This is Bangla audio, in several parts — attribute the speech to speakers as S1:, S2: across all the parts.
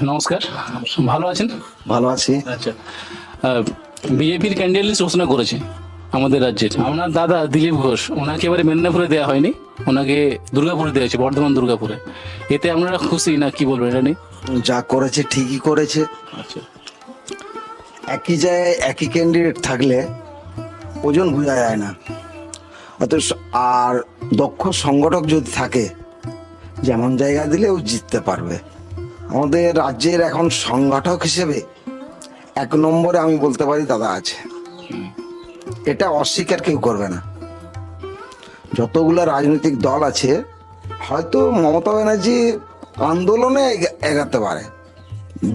S1: নমস্কার, ভালো আছেন?
S2: ভালো আছি।
S1: আচ্ছা, বিজেপির ক্যান্ডিডেট ঘোষণা করেছে আমাদের রাজ্যের আপনার দাদা দিলীপ ঘোষ, ওনাকে এবারে মেদিনীপুরে দেওয়া হয়নি, ওনাকে দুর্গাপুরে দেওয়া হয়েছে, বর্ধমান দুর্গাপুরে। এতে আপনারা খুশি না কি বলবেন এটা নিয়ে?
S2: যা করেছে ঠিকই করেছে।
S1: আচ্ছা,
S2: একই জায়গায় একই ক্যান্ডিডেট থাকলে ওজন বোঝা যায় না। অথচ আর দক্ষ সংগঠক যদি থাকে, যেমন জায়গা দিলে ও জিততে পারবে। আমাদের রাজ্যের এখন সংগঠক হিসেবে এক নম্বরে আমি বলতে পারি দাদা আছে, এটা অস্বীকার কেউ করবে না। যতগুলা রাজনৈতিক দল আছে, হয়তো মমতা ব্যানার্জি আন্দোলনে এগাতে পারে,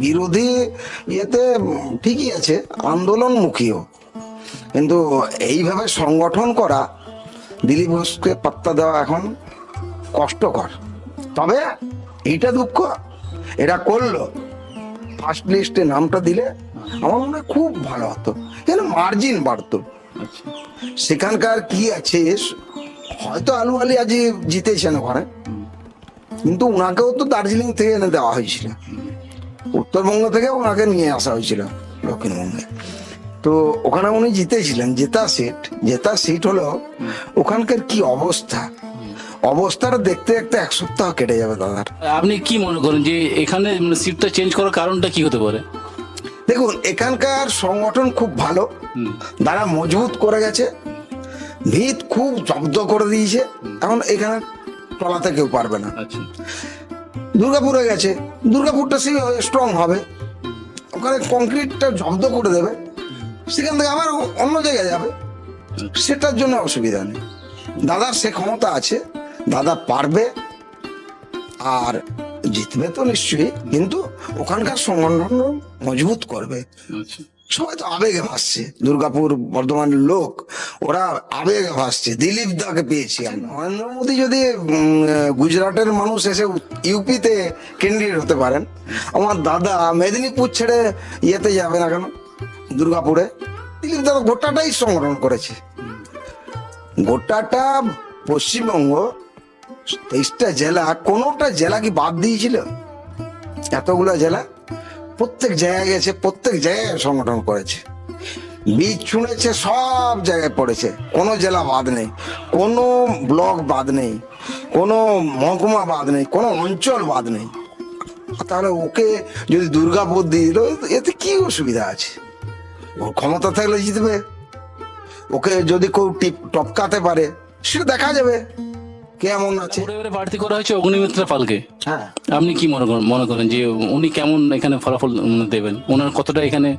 S2: বিরোধী ইয়েতে ঠিকই আছে, আন্দোলনমুখীও, কিন্তু এইভাবে সংগঠন করা, দিলীপ ঘোষকে পাত্তা দেওয়া এখন কষ্টকর। তবে এইটা দুঃখ, এরা করলো, ফার্স্ট লিস্টে নামটা দিলে আমার মনে হয় খুব ভালো হতো, কেন মার্জিন বাড়তো।
S1: আচ্ছা,
S2: সেখানকার কি আছে, হয়তো আলু আলী আজ জিতেছেন ওখানে, কিন্তু ওনাকেও তো দার্জিলিং থেকে এনে দেওয়া হয়েছিল, উত্তরবঙ্গ থেকে ওনাকে নিয়ে আসা হয়েছিল দক্ষিণবঙ্গে। তো ওখানে উনি জিতেছিলেন, জেতা সিট হলো। ওখানকার কি অবস্থাটা দেখতে দেখতে এক সপ্তাহ কেটে যাবে দাদার।
S1: আপনি কি মনে করেন যে এখানে সিটটা চেঞ্জ করার কারণটা কি হতে পারে?
S2: দেখুন, এখানকার সংগঠন খুব ভালো, তারা মজবুত করে গেছে, ভিত খুব জব্দ করে দিয়েছে, এখন এখানে টলাতে কেউ পারবে না।
S1: আচ্ছা,
S2: দুর্গাপুরে গেছে, দুর্গাপুরটা সেই স্ট্রং হবে, ওখানে কংক্রিটটা জব্দ করে দেবে, সেখান থেকে আবার অন্য জায়গায় যাবে, সেটার জন্য অসুবিধা নেই। দাদার সে ক্ষমতা আছে, দাদা পারবে, আর জিতবে তো নিশ্চয়ই, কিন্তু ওখানকার সংগঠন মজবুত করবে।
S1: আচ্ছা,
S2: সবাই তো আবেগে ভাসছে, দুর্গাপুর বর্ধমানের লোক, ওরা আবেগে ভাসছে, দিলীপ দাকে পেয়েছি আমরা। নরেন্দ্র মোদী যদি গুজরাটের মানুষ এসে ইউপিতে ক্যান্ডিডেট হতে পারেন, আমার দাদা মেদিনীপুর ছেড়ে ইয়েতে যাবে না কেন, দুর্গাপুরে? দিলীপ দা গোটাটাই সংগঠন করেছে, গোটাটা পশ্চিমবঙ্গ 23টা জেলা, কোনোটা জেলা কি বাদ দিয়েছিল? এতগুলা জেলা, প্রত্যেক জায়গায় গেছে, প্রত্যেক জায়গায় সংগঠন করেছে, বীজ ছুঁড়েছে, সব জায়গায় পড়েছে, কোনো জেলা বাদ নেই, কোনো ব্লক বাদ নেই, কোনো মহকুমা বাদ নেই, কোনো অঞ্চল বাদ নেই। তাহলে ওকে যদি দুর্গাপুর দিয়ে দিল, এতে কি অসুবিধা আছে? ওর ক্ষমতা থাকলে জিতবে, ওকে যদি কেউ টপকাতে পারে সেটা দেখা যাবে কেমন আছে।
S1: এবারে প্রার্থী করা হয়েছে অগ্নিমিত্রা পালকে।
S2: হ্যাঁ,
S1: আপনি কি মনে করেন যে উনি কেমন এখানে ফলাফল দেবেন? ওনার কতটা এখানে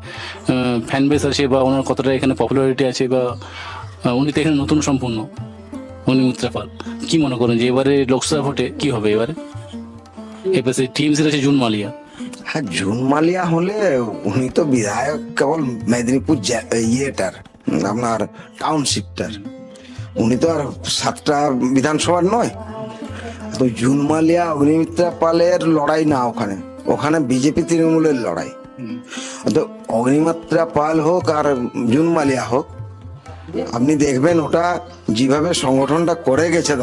S1: ফ্যান বেস আছে, বা ওনার কতটা এখানে পপুলারিটি আছে, বা উনি তো এখানে নতুন সম্পূর্ণ, অগ্নিমিত্রা পাল। কি মনে করেন যে এবারে লোকসভা ভোটে কি হবে? এবারে এপাশে টিএমসির আছে জুন মালিয়া।
S2: হ্যাঁ, জুন মালিয়া হলে উনি তো বিধায়ক কেবল মেদিনীপুর ইয়েটার, আপনার টাউনশিপটার, উনি তো আর 7টা বিধানসভার নয়। তো জুন মালিয়া অগ্নিমিত্রা পালের লড়াই না, ওখানে ওখানে বিজেপি তৃণমূলের লড়াই। তো অগ্নিমিত্রা পাল হোক আর জুন মালিয়া হোক, আপনি দেখবেন ওটা যেভাবে সংগঠনটা করে গেছে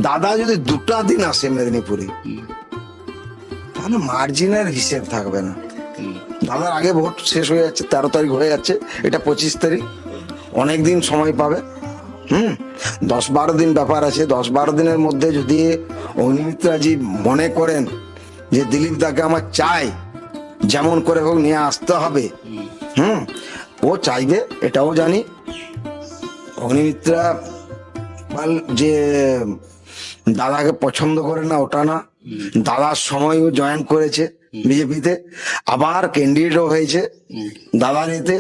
S2: দাদা যদি 2টা দিন আসে মেদিনীপুরে, তাহলে মার্জিনের হিসেব থাকবে না। দাদার আগে ভোট শেষ হয়ে যাচ্ছে, 13 তারিখ হয়ে যাচ্ছে, এটা 25 তারিখ, অনেক দিন সময় পাবে। 10-12 দিন ব্যাপার আছে, 10-12 দিনের মধ্যে যদি অগ্নিমিত্রাজি মনে করেন যে দিলীপ দাকে আমার চাই, যেমন করে হোক নিয়ে আসতে হবে, ও চাইবে, এটাও জানি। অগ্নিমিত্রা পাল যে দাদাকে পছন্দ করে না ওটা না, দাদার সময় ও জয়েন করেছে বিজেপিতে, আবার ক্যান্ডিডেটও হয়েছে দাদার এতে,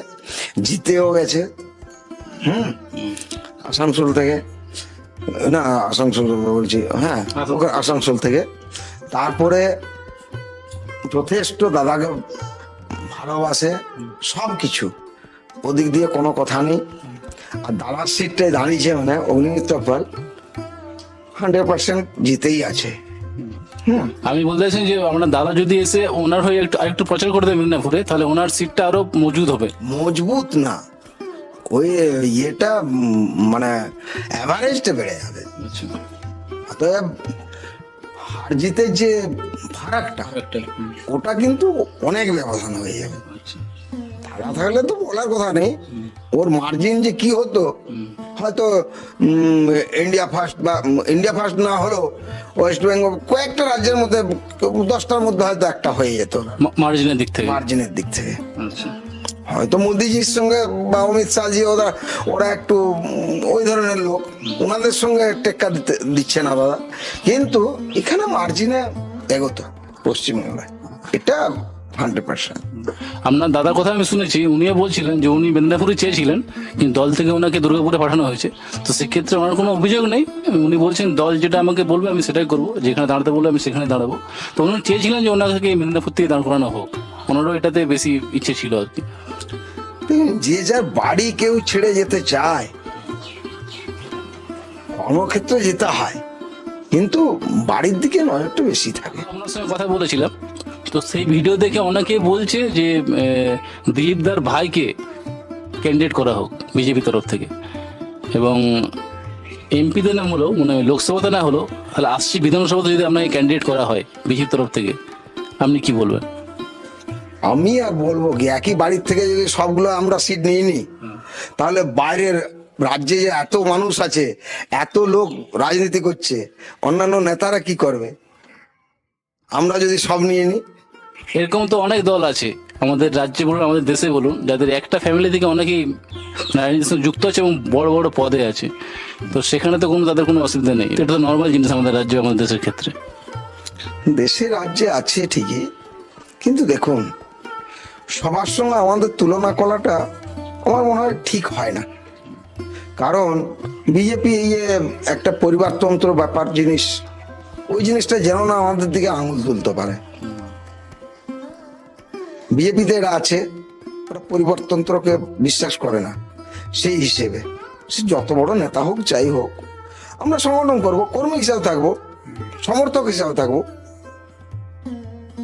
S2: জিতেও গেছে। আসানসোল থেকে, না আসানসোল বলছি, হ্যাঁ ওকে আসানসোল থেকে। তারপরে যথেষ্ট দাদাকে ভালোবাসে, সব কিছু, ওদিক দিয়ে কোনো কথা নেই। আর দাদার সিটটাই দাঁড়িয়েছে, মানে অগ্নিমিত্রা পাল 100% জিতেই আছে।
S1: আমি বলতে চাইছি যে আপনার দাদা যদি এসে ওনার হয়ে একটু প্রচার করে দেবেন মেদিনীপুরে, তাহলে ওনার সিটটা আরো মজবুত হবে।
S2: মজবুত না, ওই ইয়েটা মানে অ্যাভারেজটা বেড়ে যাবে।
S1: আচ্ছা,
S2: অতএব আর জিতের যে ফারাকটা ওটা কিন্তু অনেক ব্যবধান হয়ে যাবে। দাদা থাকলে তো বলার কথা নেই, ওর মার্জিন যে কি হতো, হয়তো ইন্ডিয়া ফার্স্ট বা ইন্ডিয়া ফার্স্ট না হলেও ওয়েস্ট বেঙ্গল কয়েকটা রাজ্যের মধ্যে 10টার মধ্যে হয়তো একটা হয়ে যেত
S1: মার্জিনের দিক থেকে।
S2: মার্জিনের দিক থেকে।
S1: আচ্ছা,
S2: হয়তো মোদিজির সঙ্গে বা অমিত শাহজি ওরা একটু ওই ধরনের লোক, ওনাদের সঙ্গে টেক্কা দিচ্ছে না দাদা, কিন্তু এখানে মার্জিনে এগোতো পশ্চিমবাংলায়, এটা 100%।
S1: আপনার দাদার কথা আমি শুনেছি, উনিও বলছিলেন যে উনি মেদিনীপুরে চেয়েছিলেন, কিন্তু দল থেকে ওনাকে দুর্গাপুরে পাঠানো হয়েছে। তো সেক্ষেত্রে ওনার কোনো অভিযোগ নেই, উনি বলছেন দল যেটা আমাকে বলবে আমি সেটাই করবো, যেখানে দাঁড়াতে বলবে আমি সেখানে দাঁড়াবো। তো উনি চেয়েছিলেন যে ওনাকে মেদিনীপুর থেকে দাঁড় করানো হোক, ওনারও এটাতে বেশি ইচ্ছে ছিল আর কি।
S2: যে যার বাড়ি কেউ ছেড়ে যেতে চায়, কর্মক্ষেত্রে যেতে হয়, কিন্তু বাড়ির দিকে নজরটা বেশি থাকে।
S1: আপনার সঙ্গে কথা বলেছিলাম, তো সেই ভিডিও দেখে অনেকে বলছে যে দিলীপ দার ভাইকে ক্যান্ডিডেট করা হোক বিজেপি তরফ থেকে, এবং এমপিতে না হলেও মানে লোকসভাতে না হলেও তাহলে আসছি বিধানসভাতে যদি আপনাকে ক্যান্ডিডেট করা হয় বিজেপির তরফ থেকে, আপনি কি বলবেন?
S2: আমি আর বলবো কি, একই বাড়ির থেকে যদি সবগুলো আমরা সিট নিয়ে নিই, তাহলে বাইরের রাজ্যে যে এত মানুষ আছে, এত লোক রাজনীতি করছে, অন্যান্য নেতারা কি করবে আমরা যদি সব নিয়ে নিই?
S1: এরকম তো অনেক দল আছে আমাদের রাজ্যে বলুন, আমাদের দেশে বলুন, যাদের একটা ফ্যামিলি থেকে অনেকেই রাজনীতির সঙ্গে যুক্ত আছে এবং বড় বড় পদে আছে। তো সেখানে তো কোনো তাদের কোনো অসুবিধা নেই, এটা তো নর্মাল জিনিস আমাদের রাজ্যে, আমাদের দেশের ক্ষেত্রে।
S2: দেশে রাজ্যে আছে ঠিকই, কিন্তু দেখুন সবার সঙ্গে আমাদের তুলনা করাটা আমার মনে হয় ঠিক হয় না। কারণ বিজেপি একটা পরিবারতন্ত্র ব্যাপার জিনিস, ওই জিনিসটা যেন না আমাদের দিকে আঙুল তুলতে পারে। বিজেপিতে এরা আছে, ওরা পরিবারতন্ত্রকে বিশ্বাস করে না, সেই হিসেবে সে যত বড় নেতা হোক যাই হোক, আমরা সমর্থন করবো, কর্মী হিসাবে থাকবো, সমর্থক হিসাবে থাকবো,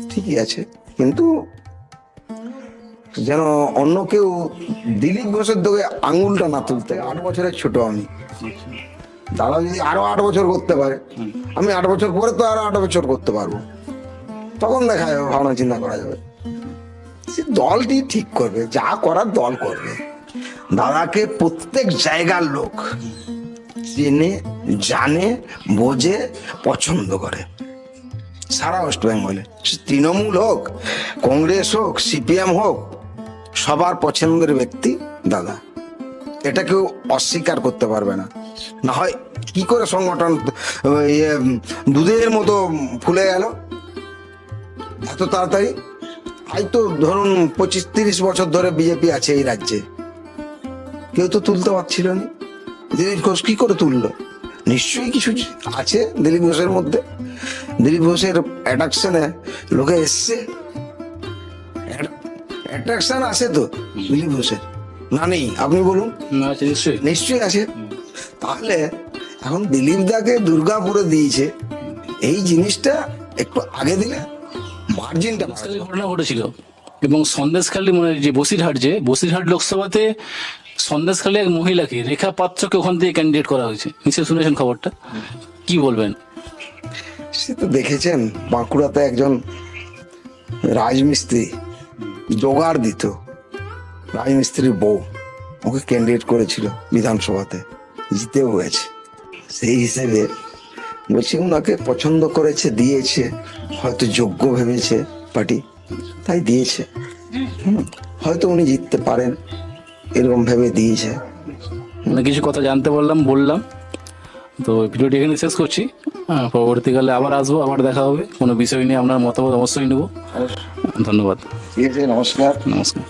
S2: ঠিকই আছে, কিন্তু যেন অন্য কেউ দিলীপ ঘোষের দিকে আঙুলটা না তুলতে। 8 বছরের ছোট আমি, দাদা যদি আরো 8 বছর করতে পারে, আমি 8 বছর পরে তো আরো 8 বছর করতে পারবো, তখন দেখা যাবে, ভাবনা চিন্তা করা যাবে। সে দলটি ঠিক করবে, যা করার দল করবে। দাদাকে প্রত্যেক জায়গার লোক চেনে, জানে, বোঝে, পছন্দ করে সারা ওয়েস্ট বেঙ্গলে। তৃণমূল হোক, কংগ্রেস হোক, সিপিএম হোক, সবার পছন্দের ব্যক্তি দাদা, এটা কেউ অস্বীকার করতে পারবে না। না হয় কি করে সংগঠন দুধের মতো ফুলে গেল এত তাড়াতাড়ি? আজ তো ধরুন 25-30 বছর ধরে বিজেপি আছে এই রাজ্যে, কেউ তো তুলতে পারছিল না। দিলীপ ঘোষ কি করে তুললো? নিশ্চয়ই কিছু আছে দিলীপ ঘোষের মধ্যে। দিলীপ ঘোষের অ্যাট্রাকশনে লোকে এসছে, অ্যাট্রাকশন আছে তো দিলীপ ঘোষের, না নেই? আপনি বলুন।
S1: নিশ্চয়ই
S2: নিশ্চয়ই আছে। তাহলে এখন দিলীপ দাকে দুর্গাপুরে দিয়েছে, এই জিনিসটা একটু আগে দিলে মার্জিনটা
S1: ঘটনা ঘটেছিল, এবং সন্দেশখালী মানে যে বসিরহাট লোকসভাতে সন্দেশখালী এক মহিলাকে, রেখা পাত্রকে ওখান থেকে ক্যান্ডিডেট করা হয়েছে, নিশ্চয়ই শুনেছেন খবরটা, কি বলবেন?
S2: সে তো দেখেছেন, বাঁকুড়াতে একজন রাজমিস্ত্রি জোগাড় দিত, রাজমিস্ত্রির বউ ওকে ক্যান্ডিডেট করেছিল বিধানসভাতে, জিতেও হয়েছে। সেই হিসেবে বলছি ওনাকে পছন্দ করেছে, দিয়েছে, হয়তো যোগ্য ভেবেছে পার্টি, তাই দিয়েছে। হয়তো উনি জিততে পারেন এরকম ভেবে দিয়েছে।
S1: মানে কিছু কথা জানতে বললাম। তো ভিডিওটি এখানে শেষ করছি। পরবর্তীকালে আবার আসবো, আবার দেখা হবে, কোনো বিষয় নিয়ে আপনার মতামত অবশ্যই নেব। ধন্যবাদ।
S2: ঠিক আছে, নমস্কার।
S1: নমস্কার।